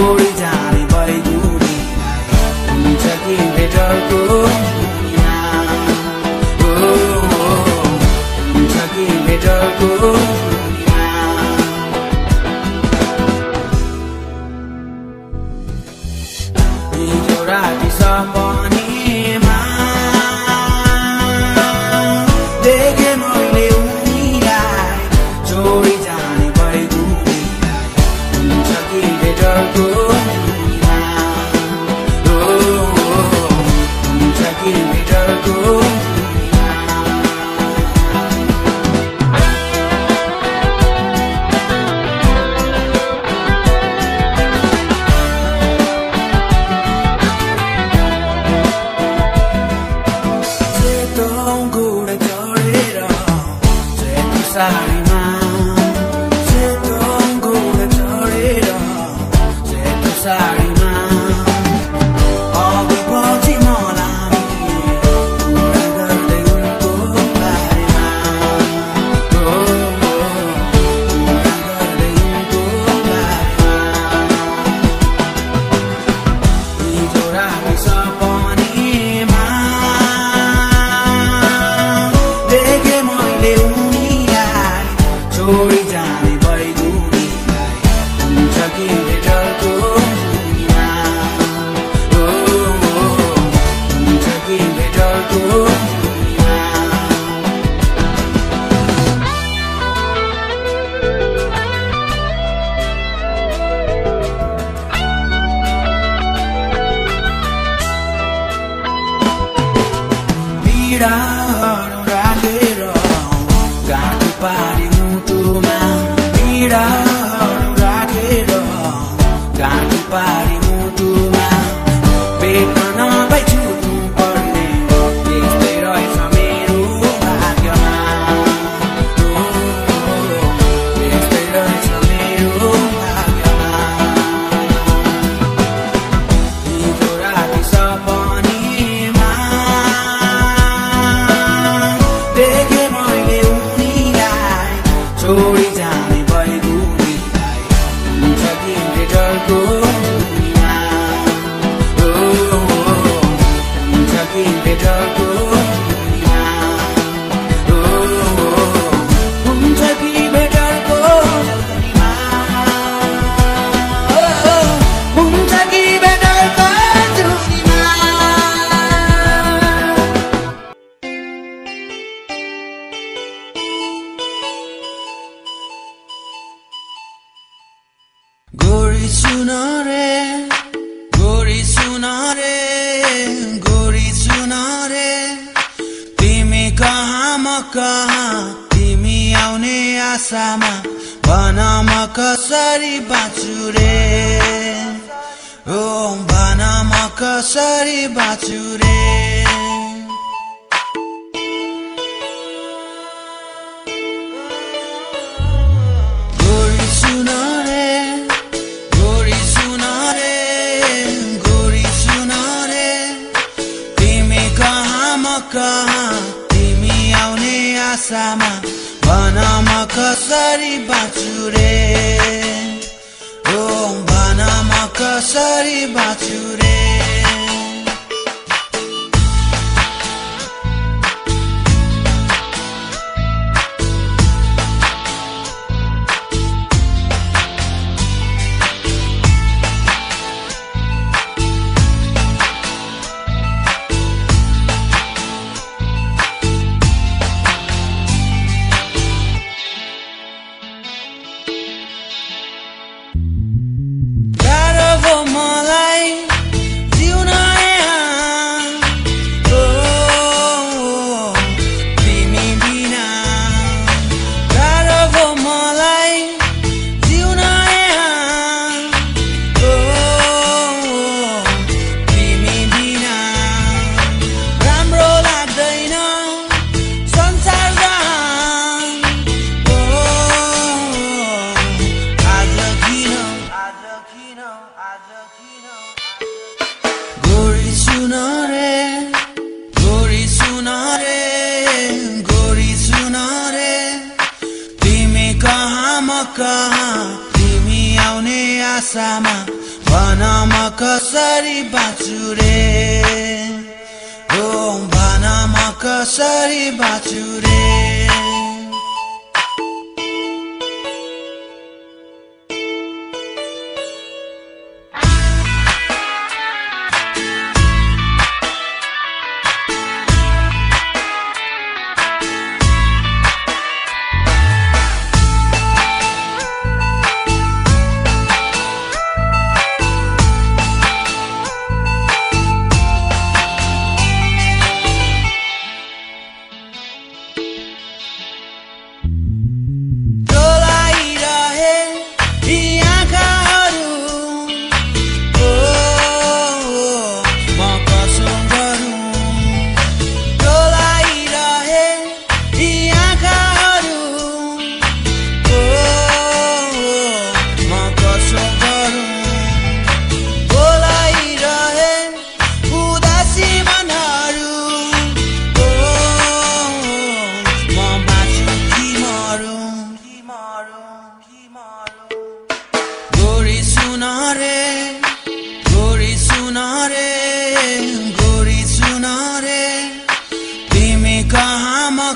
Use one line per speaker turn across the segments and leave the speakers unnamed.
छोडी जाने बैगुनीलाई हुन्छ कि भेटरको दुनिया हुन्छ कि भेटरको दुनिया हिजो राति सपनीमा देखे मैले उनीलाई छोडी जाने बैगुनीलाई हुन्छ कि भेटरको दुनिया हुन्छ कि भेटरको साडीमा सेतो घोडा चढेर सेतो साडीमा अघि पछि मलाई कुरा गर्दै उनको बारेमा कुरा गर्दै उनको बारेमा हिजो राति सपनीमा देखे मैले छोडी जाने बैगुनीलाई हुन्छ कि भेटरको दुनिया हुन्छ कि भेटरको दुनिया पीडाहरू राखेर गाडी पारी पीडाहरू राखेर गाडी पारी मुटुमा पेटमा नभई छुट्नु पर्ने त्यस्तै रहेछ मेरो भाग्यमा त्यस्तै रहेछ मेरो भाग्यमा हिजो राति सपनीमा देखे मैले उनीलाई छोडी जाने बैगुनीलाई हुन्छ कि भेटरको दुनिया हुन्छ कि भेटरको दुनिया हुन्छ कि भेटरको दुनिया हुन्छ कि भेटरको दुनिया गोरी सुन रे गोरी सुन रे गोरी सुन रे तिमी कहाँ म कहाँ तिमी आउने आशामा भन म कसरी बाँचु रे ओ भन म कसरी बाँचु रे गोरी सुन रे गोरी सुन रे गोरी सुन रे तिमी कहाँ म कहाँ तिमी आउने आशामा भन म कसरी बाँचु रे ओ भन म कसरी बाँचु रे आशामा भन म कसरी बाँच्छु रे ओ भन म कसरी बाँच्छु रे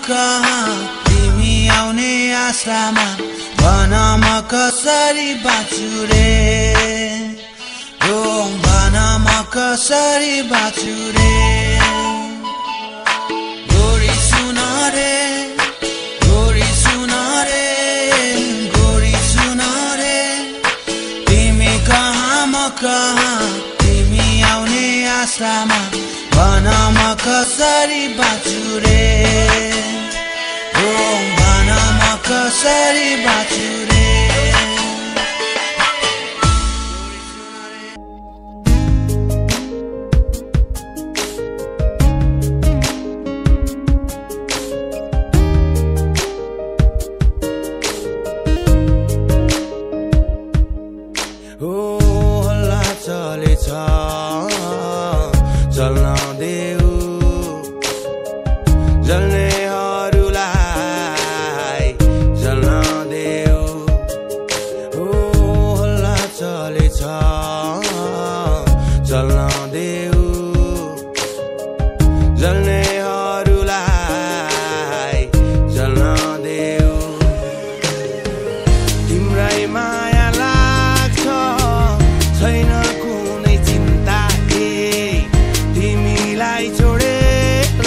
तिमी आउने आशामा भन म कसरी बाँच्छु रे ओ भन म कसरी बाँच्छु रे गोरी सुन रे गोरी सुन रे गोरी सुन रे तिमी कहाँ म कहाँ तिमी आउने आशामा भन म कसरी बाँच्छु रे भन म कसरी बाँच्छु रे
ओ हल्ला चलेछ चल्न देऊ जल्नेहरूलाई जल्न देऊ ओ हल्ला चलेछ चल्न देऊ जल्नेहरूलाई जल्न देऊ तिम्रै माया लाग्छ छैन कुनै चिन्ता तिमीलाई छोडेर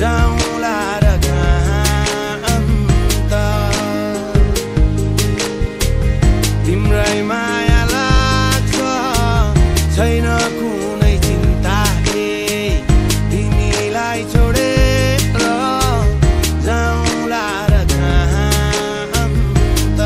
जाउँला र कहाँ अन्त तिम्रै माया लाग्छ छैन कुनै चिन्ता तिमीलाई छोडेर जाउँला र कहाँ अन्त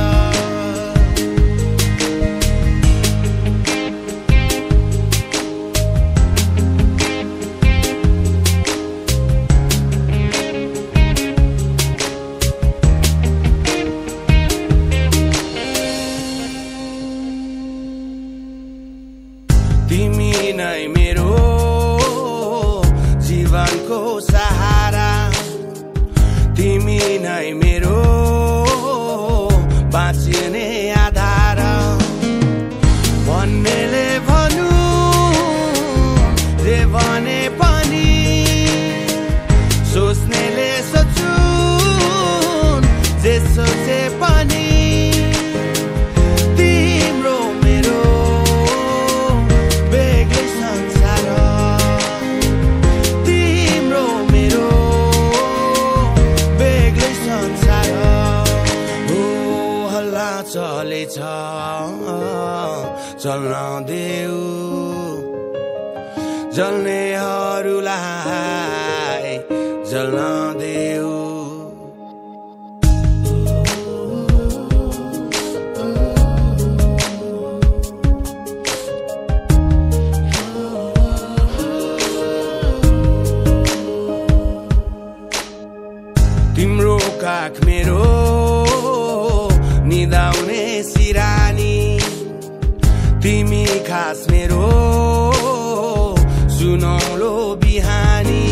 तिमी नै मेरो जीवनको सहारा तिमी नै मेरो बाँच्ने आधार भन्नेले भन्नु जे भने पनि सोच्नेले सोचुन् जे सोचे पनि तिम्रो मेरो बेग्लै संसार तिम्रो मेरो बेग्लै संसार हो हल्ला चलेछ चल्न देऊ जल्नेहरूलाई जल्न देऊ तिम्रो काख मेरो निदाउने सिरानी तिमी खास मेरो सुनौलो बिहानी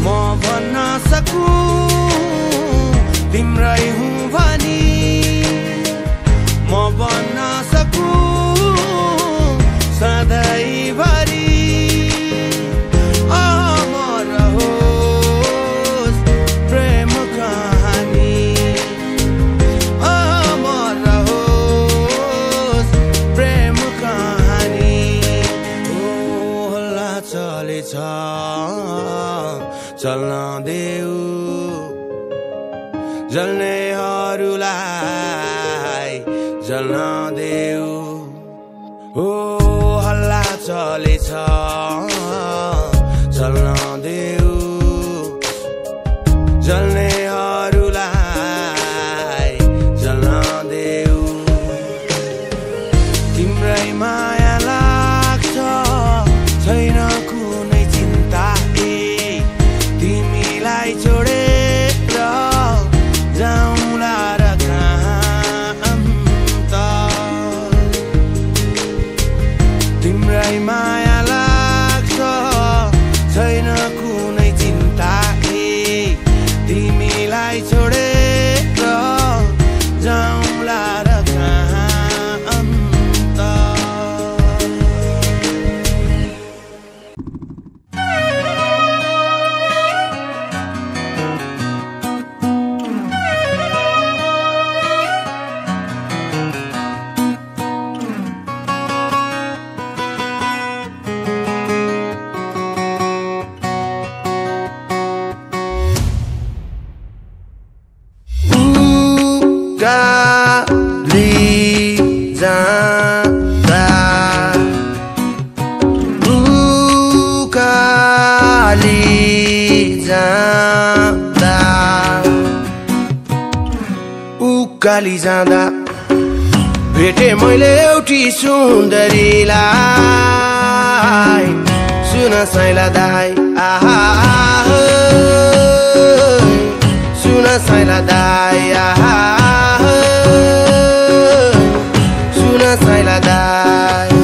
म भन्न सकु तिम्रै हुँ भनी म भन्न छ चल्न देऊ जल्नेहरूलाई जल्न देऊ ओ हल्ला चलेछ चल्न देऊ जल्नेहरूलाई जल्न देऊ तिम्रै माया लाग्छ छैन कुनै चिन्ता तिमीलाई छोडेर जाउँला र कहाँ त तिम्रै माया लाग्छ छैन कुनै चिन्ता तिमीलाई छोडेर जाउँला र कहाँ त उकाली जाँदा उकाली जाँदा उकाली जाँदा भेटे मैले एउटी सुन्दरीलाई सुन साइला दाई आहा सुन साइला दाई आहा सुन साइला दाई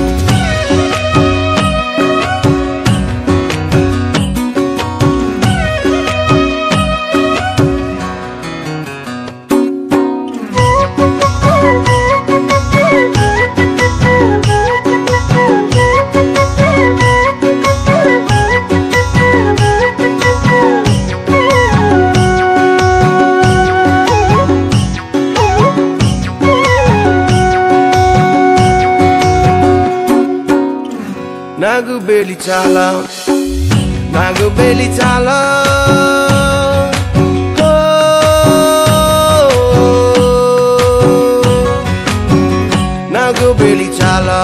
नागुबेली चाला नागुबेली चाला नागुबेली चाला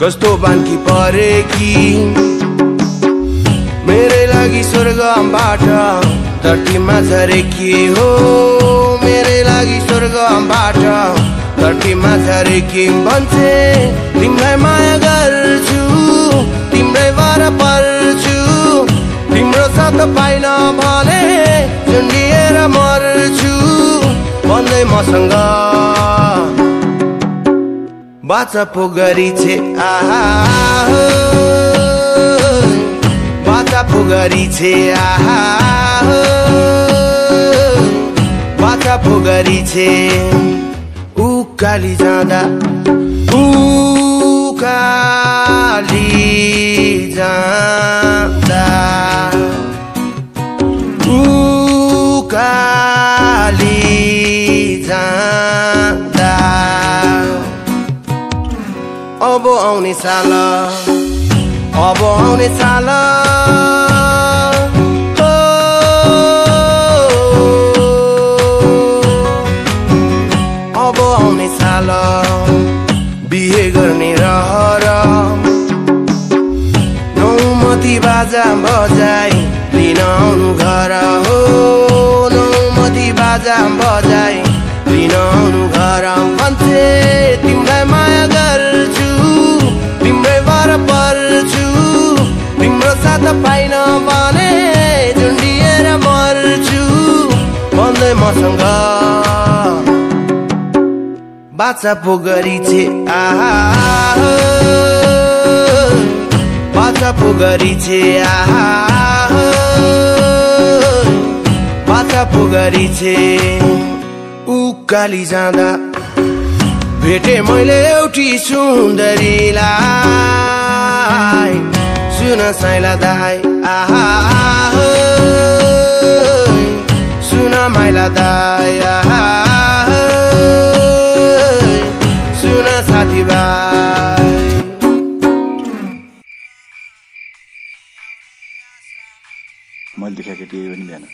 कस्तो बान्की परेकी मेरै लागि स्वर्गबाट धरतीमा झरेकी हो मेरै लागि स्वर्गबाट धरतीमा झरेकी भन्छे तिमीलाई माया गर्छु तिम्रै भर पर्छु तिम्रो साथ पाइन भने झुन्डिएर मर्छु भन्दै मसँग बाचा पो गरी छे आहा बाचा पो गरी छे आहा बाचा पो गरी छे उकाली जाँदा उकाली जाँदा उकाली जाँदा अब आउने साल अब आउने साल अब आउने साल बिहे गर्ने रहर नौमती बाजा बजाई लिन आउनु घर हो नौमती बाजा बजाई लिन आउनु घर भन्छे तिमीलाई माया गर्छु तिम्रै भर पर्छु तिम्रो साथ पाइन भने झुन्डिएर मर्छु भन्दै मसँग बाचा पो गरी छे आहा बाचा पो गरी छे आहा बाचा पो गरी छे उकाली जाँदा भेटे मैले एउटी सुन्दरीलाई सुन साइला दाई आहा सुन माइला दाई आहा सुन साथीभाइ
मैले केही पनि भएन।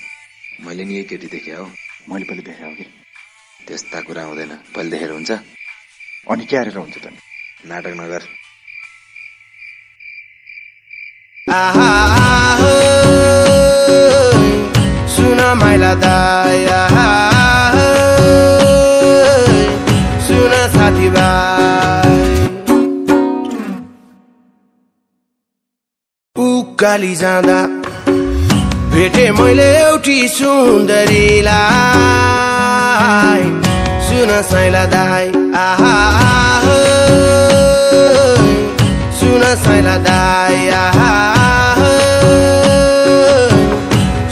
मैले नि यही केटी देखेँ हो।
मैले पहिले देखेँ हो कि
त्यस्ता कुरा हुँदैन, पहिले देखेर हुन्छ।
अनि के हारेर हुन्छ त नि?
नाटक नगर।
सुन माइला दाइ, सुन साथीभाइ, उकाली जाँदा भेटे मैले एउटी सुन्दरीलाई। सुन साइला दाइ, सुन साइला दाइ,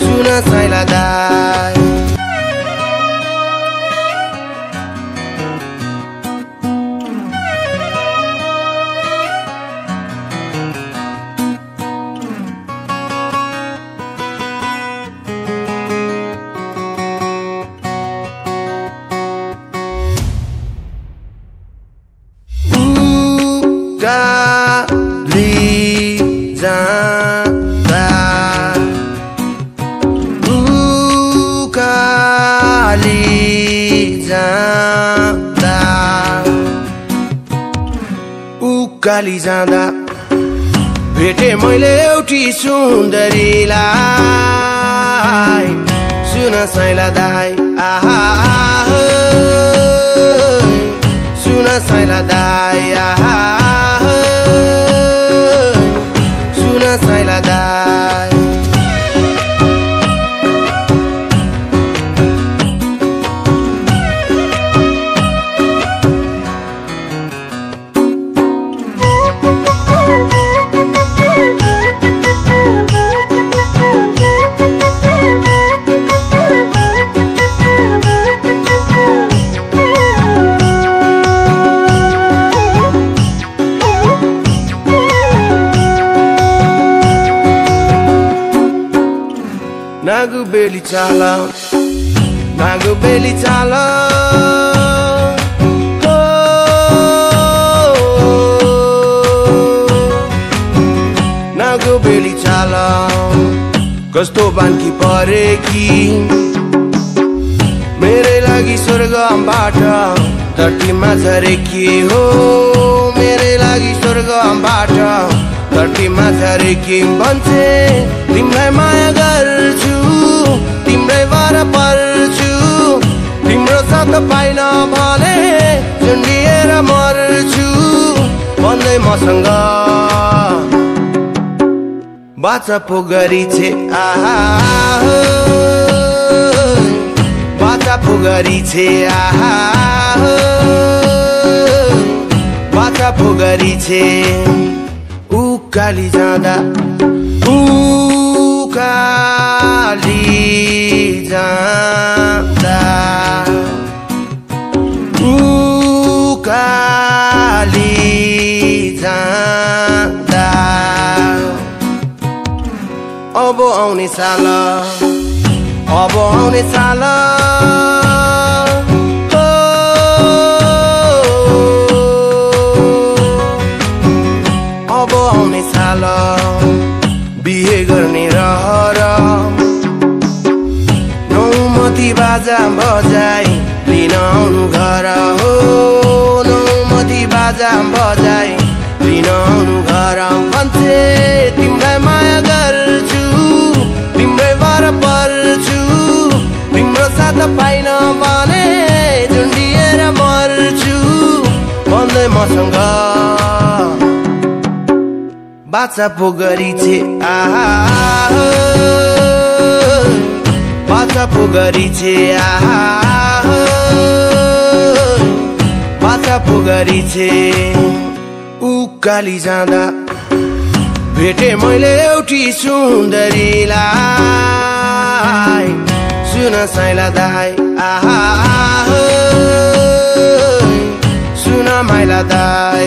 सुन साइला दाइ। उकाली जाँदा, उकाली जाँदा, उकाली जाँदा भेटे मैले एउटी सुन्दरीलाई। सुन साइला दाइ, सुन साइला दाइ, सुन साइला दाइ। नागु बेली चाल, नागु बेली चाल, नागु बेली चाल, कस्तो बान्की परेकी मेरै लागि स्वर्गबाट धरतीमा झरेकी हो। मेरै लागि स्वर्गबाट धरतीमा झरेकी भन्छे तिमीलाई माया गर्छु, तिम्रै भर पर्छु, तिम्रो साथ पाइन भने झुन्डिएर मर्छु भन्दै मसँग बाचा पो गरी छे। बाचा पो गरी छे, बाचा पो गरी छे। उकाली जाँदा, उकाली जाँदा, उकाली जाँदा, अब आउने साल, अब आउने साल, अब आउने साल बिहे गर्ने रहर। नौमती बाजा बजाई लिन आउनु घर हो। नौमती बाजा बजाई लिन आउनु घर भन्छे तिमीलाई माया गर्छु, तिम्रै भर पर्छु, तिम्रो साथ पाइन भने झुन्डिएर मर्छु भन्दै मसँग बाचा पो गरी छे। बाचा पो गरी छे, बाचा पो गरी छे। उकाली जाँदा भेटे मैले एउटी सुन्दरीलाई। सुन साइला दाइ, सुन माइला दाइ,